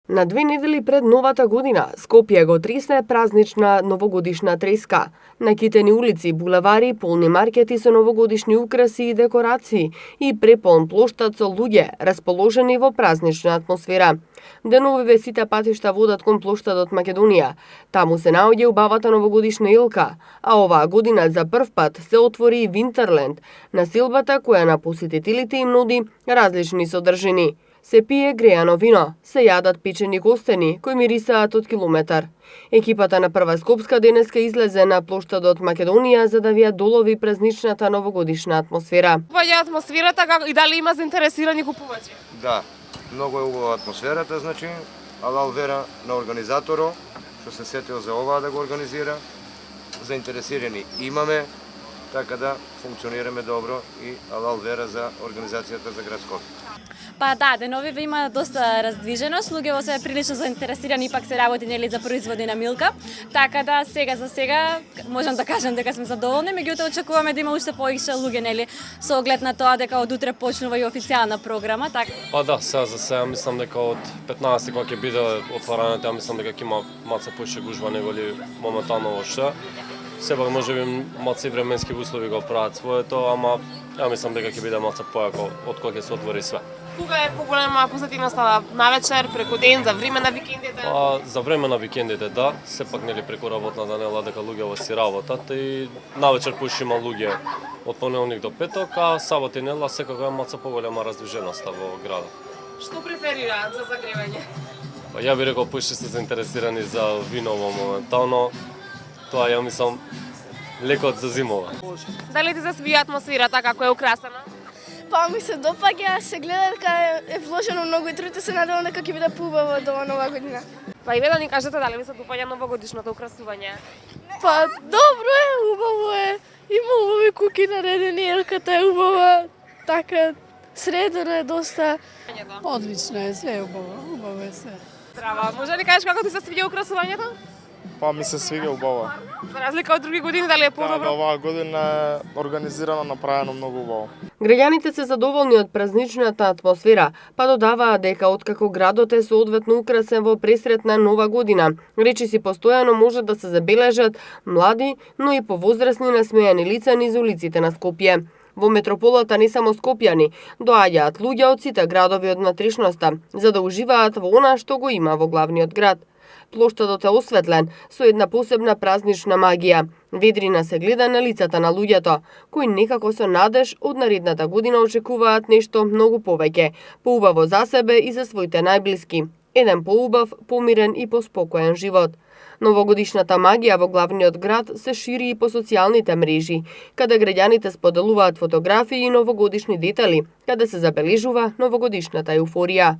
На 2 недели пред новата година, Скопје го тресне празнична новогодишна треска. Накитени улици, булевари, полни маркети со новогодишни украси и декорации и преполн плоштад со луѓе, расположени во празнична атмосфера. Деновиве сите патишта водат кон плоштадот Македонија. Таму се наоѓа убавата новогодишна илка, а оваа година за прв пат се отвори и Винтерленд, насилбата која на посетителите им нуди различни содржини. Се пие грејано вино, се јадат печени костени кои мирисаат од километар. Екипата на Прва Скопска денеска излезе на плоштадот Македонија за да ја долови празничната новогодишна атмосфера. Ваѓа атмосферата и дали има заинтересирани купувачи? Да, многу е убава атмосферата, значи, алал вера на организаторот што се сетил за оваа да го организира. Заинтересирани имаме, така да функционираме добро и алал вера за организацијата за град Скопје. Па да, деновиве има доста раздвиженост, луѓето се прилично заинтересирани, пак се работи нели за производи на Милка, така да за сега можам да кажам дека сме задоволни, меѓутоа очекуваме да има уште повеќе луѓе нели со оглед на тоа дека од утре почнува и официјална програма, така. Па да, сега за сега мислам дека од 15 кога ќе биде отворањето, ја мислам дека ќе има маца поише гужва неголи моментално ошто. Сепак можеби маца и временски услови го прават своето, ама ја мислам дека ќе биде маца појако од кога ќе се отвори све. Кога е поголема посетивноста? Навечер, преку ден, за време на викендите? Па за време на викендите да, сепак нели преку работната недела дека луѓето си работат и навечер поише има луѓе од понеделник до петок, а сабота и недела секако е маца поголема раздвиженоста во градот. Што преферираат за загревање? Па ја би рекол поише се заинтересирани за виново моментално. Тоа ја мислам лекот за зимова. Дали ти се свија атмосферата како е украсена? Па ми се допаѓа, се гледа дека е вложено многу и труд, се надевам дека ќе биде поубаво до нова година. Па и ве да ни кажете дали ви се допаѓа новогодишното украсување? Па добро е, убаво е. Има убави куки наредени, елката е убава, така средено е доста. Одлично е, све е убаво, убаво е све. Здраво, може ли кажеш како ти се свиѓа украсувањето? Па ми се свиѓа убаво. За разлика од други години, дали е Да, подобро? оваа година е организирано, направено многу убаво. Граѓаните се задоволни од празничната атмосфера, па додаваат дека откако градот е соодветно украсен во пресрет на нова година, речиси постојано може да се забележат млади, но и повозрасни насмејани лица низ улиците на Скопје. Во метрополата не само скопјани, доаѓаат луѓе од сите градови од внатрешноста, за да уживаат во она што го има во главниот град. Плоштадот е осветлен со една посебна празнична магија. Ведрина се гледа на лицата на луѓето, кои некако со надеж од наредната година очекуваат нешто многу повеќе, поубаво за себе и за своите најблиски. Еден поубав, помирен и поспокоен живот. Новогодишната магија во главниот град се шири и по социјалните мрежи, каде граѓаните споделуваат фотографии и новогодишни детали, каде се забележува новогодишната еуфорија.